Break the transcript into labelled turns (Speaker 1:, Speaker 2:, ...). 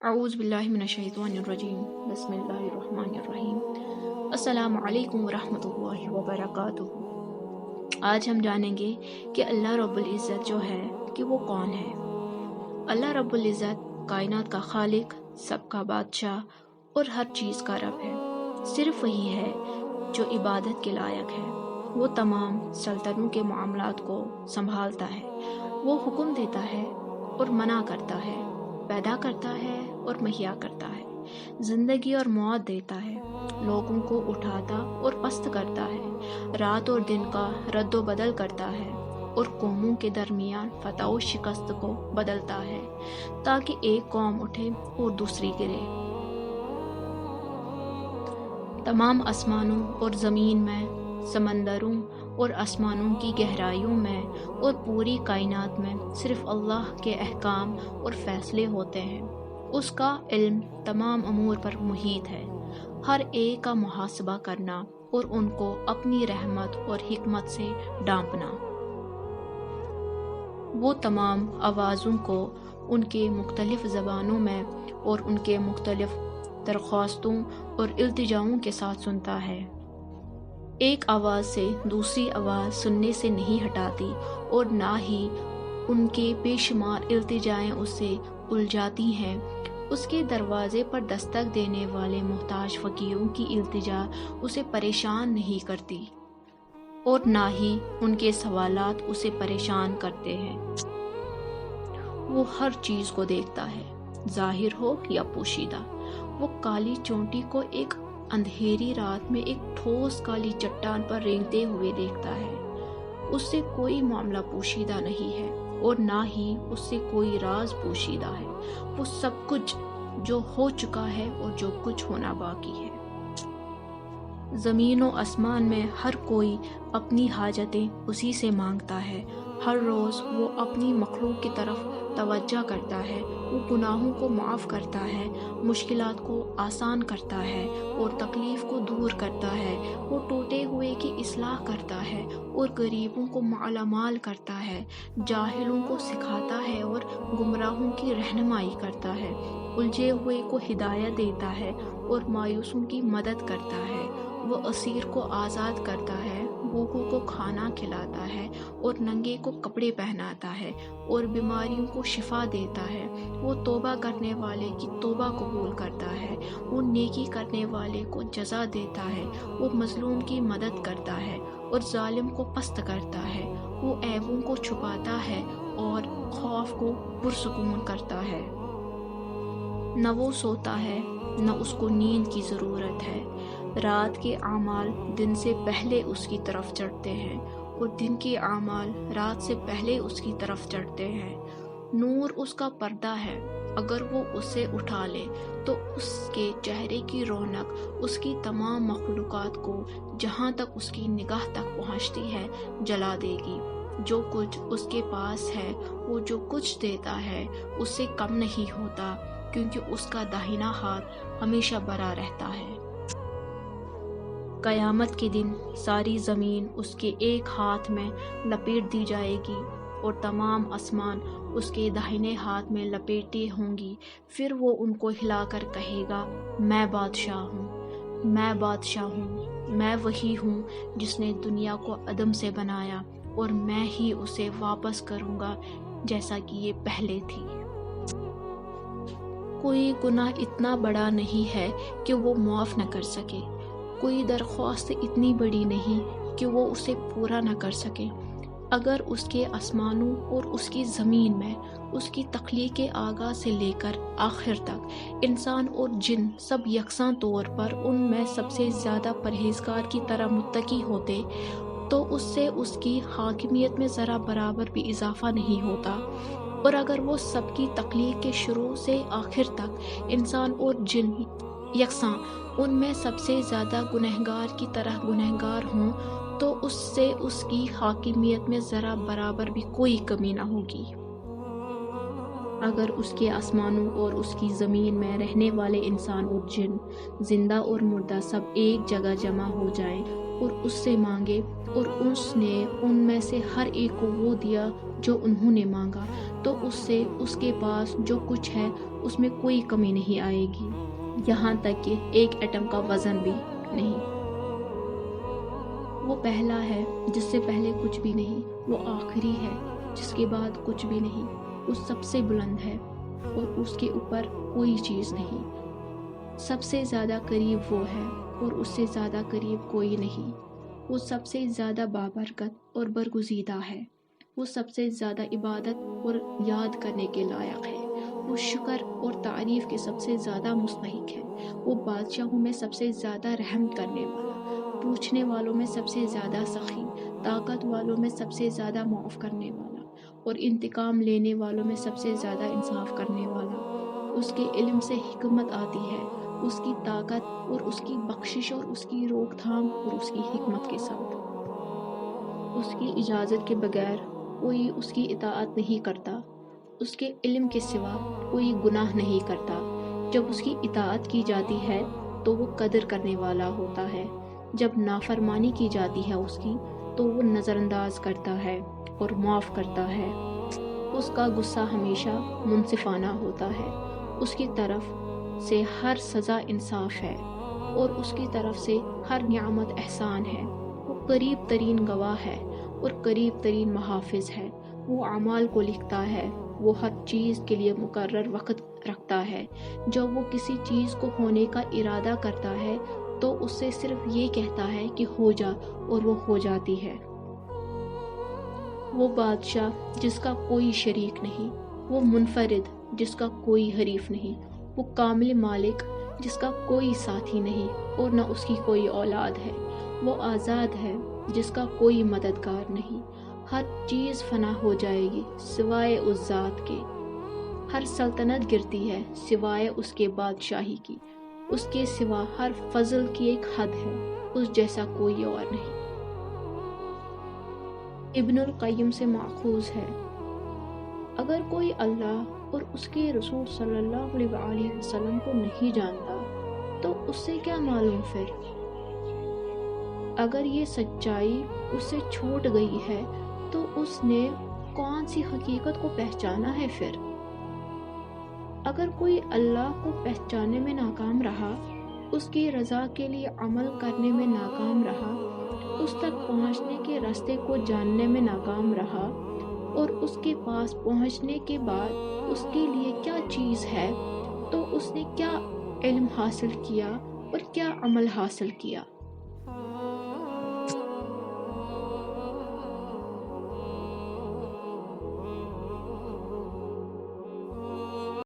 Speaker 1: اعوذ باللہ من الشیطان الرجیم بسم اللہ الرحمن الرحیم السلام علیکم ورحمۃ اللہ وبرکاتہ۔ آج ہم جانیں گے کہ اللہ رب العزت جو ہے کہ وہ کون ہے۔ اللہ رب العزت کائنات کا خالق، سب کا بادشاہ اور ہر چیز کا رب ہے۔ صرف وہی ہے جو عبادت کے لائق ہے۔ وہ تمام سلطنوں کے معاملات کو سنبھالتا ہے۔ وہ حکم دیتا ہے اور منع کرتا ہے، پیدا کرتا ہے اور مہیا کرتا ہے، زندگی اور موت دیتا ہے، لوگوں کو اٹھاتا اور پست کرتا ہے، رات اور دن کا رد و بدل کرتا ہے اور قوموں کے درمیان فتح و شکست کو بدلتا ہے تاکہ ایک قوم اٹھے اور دوسری گرے۔ تمام آسمانوں اور زمین میں، سمندروں اور آسمانوں کی گہرائیوں میں اور پوری کائنات میں صرف اللہ کے احکام اور فیصلے ہوتے ہیں۔ اس کا علم تمام امور پر محیط ہے۔ ہر ایک کا محاسبہ کرنا اور ان کو اپنی رحمت اور حکمت سے ڈانپنا۔ وہ تمام آوازوں کو ان کے مختلف زبانوں میں اور ان کے مختلف درخواستوں اور التجاؤں کے ساتھ سنتا ہے۔ ایک آواز سے دوسری آواز سننے سے نہیں ہٹاتی اور نہ ہی ان کے بے شمار التجائیں اسے الجھاتی ہیں۔ اس کے دروازے پر دستک دینے والے محتاج فقیروں کی التجا اسے پریشان نہیں کرتی اور نہ ہی ان کے سوالات اسے پریشان کرتے ہیں۔ وہ ہر چیز کو دیکھتا ہے، ظاہر ہو یا پوشیدہ۔ وہ کالی چونٹی کو ایک اندھیری رات میں ایک ٹھوس کالی چٹان پر رینگتے ہوئے دیکھتا ہے۔ اس سے کوئی معاملہ پوشیدہ نہیں ہے اور نہ ہی اس سے کوئی راز پوشیدہ ہے۔ وہ سب کچھ جو ہو چکا ہے اور جو کچھ ہونا باقی ہے۔ زمین و آسمان میں ہر کوئی اپنی حاجتیں اسی سے مانگتا ہے۔ ہر روز وہ اپنی مخلوق کی طرف توجہ کرتا ہے۔ وہ گناہوں کو معاف کرتا ہے، مشکلات کو آسان کرتا ہے اور تکلیف کو دور کرتا ہے۔ وہ ٹوٹے ہوئے کی اصلاح کرتا ہے اور غریبوں کو مالا مال کرتا ہے، جاہلوں کو سکھاتا ہے اور گمراہوں کی رہنمائی کرتا ہے، الجھے ہوئے کو ہدایت دیتا ہے اور مایوسوں کی مدد کرتا ہے۔ وہ اسیر کو آزاد کرتا ہے، بھوکوں کو کھانا کھلاتا ہے اور ننگے کو کپڑے پہناتا ہے اور بیماریوں کو شفا دیتا ہے۔ وہ توبہ کرنے والے کی توبہ قبول کرتا ہے، وہ نیکی کرنے والے کو جزا دیتا ہے، وہ مظلوم کی مدد کرتا ہے اور ظالم کو پست کرتا ہے۔ وہ عیبوں کو چھپاتا ہے اور خوف کو پرسکون کرتا ہے۔ نہ وہ سوتا ہے نہ اس کو نیند کی ضرورت ہے۔ رات کے اعمال دن سے پہلے اس کی طرف چڑھتے ہیں اور دن کے اعمال رات سے پہلے اس کی طرف چڑھتے ہیں۔ نور اس کا پردہ ہے، اگر وہ اسے اٹھا لے تو اس کے چہرے کی رونق اس کی تمام مخلوقات کو جہاں تک اس کی نگاہ تک پہنچتی ہے جلا دے گی۔ جو کچھ اس کے پاس ہے، وہ جو کچھ دیتا ہے اس سے کم نہیں ہوتا، کیونکہ اس کا داہنا ہاتھ ہمیشہ بھرا رہتا ہے۔ قیامت کے دن ساری زمین اس کے ایک ہاتھ میں لپیٹ دی جائے گی اور تمام آسمان اس کے داہنے ہاتھ میں لپیٹے ہوں گی۔ پھر وہ ان کو ہلا کر کہے گا، میں بادشاہ ہوں، میں بادشاہ ہوں، میں وہی ہوں جس نے دنیا کو عدم سے بنایا اور میں ہی اسے واپس کروں گا جیسا کہ یہ پہلے تھی۔ کوئی گناہ اتنا بڑا نہیں ہے کہ وہ معاف نہ کر سکے، کوئی درخواست اتنی بڑی نہیں کہ وہ اسے پورا نہ کر سکے۔ اگر اس کے آسمانوں اور اس کی زمین میں، اس کی تخلیق کے آغاز سے لے کر آخر تک، انسان اور جن سب یکساں طور پر ان میں سب سے زیادہ پرہیزگار کی طرح متقی ہوتے تو اس سے اس کی حاکمیت میں ذرا برابر بھی اضافہ نہیں ہوتا۔ اور اگر وہ سب کی تخلیق کے شروع سے آخر تک انسان اور جن یکساں ان میں سب سے زیادہ گنہگار کی طرح گنہگار ہوں تو اس سے اس کی حاکمیت میں ذرا برابر بھی کوئی کمی نہ ہوگی۔ اگر اس کے آسمانوں اور اس کی زمین میں رہنے والے انسان اور جن، زندہ اور مردہ سب ایک جگہ جمع ہو جائیں اور اس سے مانگے اور اس نے ان میں سے ہر ایک کو وہ دیا جو انہوں نے مانگا، تو اس سے اس کے پاس جو کچھ ہے اس میں کوئی کمی نہیں آئے گی، یہاں تک کہ ایک ایٹم کا وزن بھی نہیں۔ وہ پہلا ہے جس سے پہلے کچھ بھی نہیں، وہ آخری ہے جس کے بعد کچھ بھی نہیں، وہ سب سے بلند ہے اور اس کے اوپر کوئی چیز نہیں، سب سے زیادہ قریب وہ ہے اور اس سے زیادہ قریب کوئی نہیں، وہ سب سے زیادہ بابرکت اور برگزیدہ ہے، وہ سب سے زیادہ عبادت اور یاد کرنے کے لائق ہے، وہ شکر اور تعریف کے سب سے زیادہ مستحق ہے، وہ بادشاہوں میں سب سے زیادہ رحم کرنے والا، پوچھنے والوں میں سب سے زیادہ سخی، طاقت والوں میں سب سے زیادہ معاف کرنے والا اور انتقام لینے والوں میں سب سے زیادہ انصاف کرنے والا۔ اس کے علم سے حکمت آتی ہے، اس کی طاقت اور اس کی بخشش اور اس کی روک تھام اور اس کی حکمت کے ساتھ۔ اس کی اجازت کے بغیر کوئی اس کی اطاعت نہیں کرتا، اس کے علم کے سوا کوئی گناہ نہیں کرتا، جب اس کی اطاعت کی جاتی ہے تو وہ قدر کرنے والا ہوتا ہے، جب نافرمانی کی جاتی ہے اس کی تو وہ نظر انداز کرتا ہے اور معاف کرتا ہے، اس کا غصہ ہمیشہ منصفانہ ہوتا ہے، اس کی طرف سے ہر سزا انصاف ہے اور اس کی طرف سے ہر نعمت احسان ہے، وہ قریب ترین گواہ ہے اور قریب ترین محافظ ہے، وہ اعمال کو لکھتا ہے، وہ ہر چیز کے لیے مقرر وقت رکھتا ہے، جب وہ کسی چیز کو ہونے کا ارادہ کرتا ہے تو اس سے صرف یہ کہتا ہے کہ ہو جا اور وہ ہو جاتی ہے۔ وہ بادشاہ جس کا کوئی شریک نہیں، وہ منفرد جس کا کوئی حریف نہیں، وہ کامل مالک جس کا کوئی ساتھی نہیں اور نہ اس کی کوئی اولاد ہے، وہ آزاد ہے جس کا کوئی مددگار نہیں، ہر چیز فنا ہو جائے گی سوائے اس ذات کے، ہر سلطنت گرتی ہے سوائے اس کے بادشاہی کی، اس کے سوا ہر فضل کی ایک حد ہے، اس جیسا کوئی اور نہیں۔ ابن القیم سے ماخوذ ہے، اگر کوئی اللہ اور اس کے رسول صلی اللہ علیہ وآلہ وسلم کو نہیں جانتا تو اس سے کیا معلوم پھر؟ اگر یہ سچائی اس سے چھوٹ گئی ہے تو اس نے کون سی حقیقت کو پہچانا ہے پھر؟ اگر کوئی اللہ کو پہچاننے میں ناکام رہا، اس کی رضا کے لیے عمل کرنے میں ناکام رہا، اس تک پہنچنے کے راستے کو جاننے میں ناکام رہا اور اس کے پاس پہنچنے کے بعد اس کے لیے کیا چیز ہے، تو اس نے کیا علم حاصل کیا اور کیا عمل حاصل کیا؟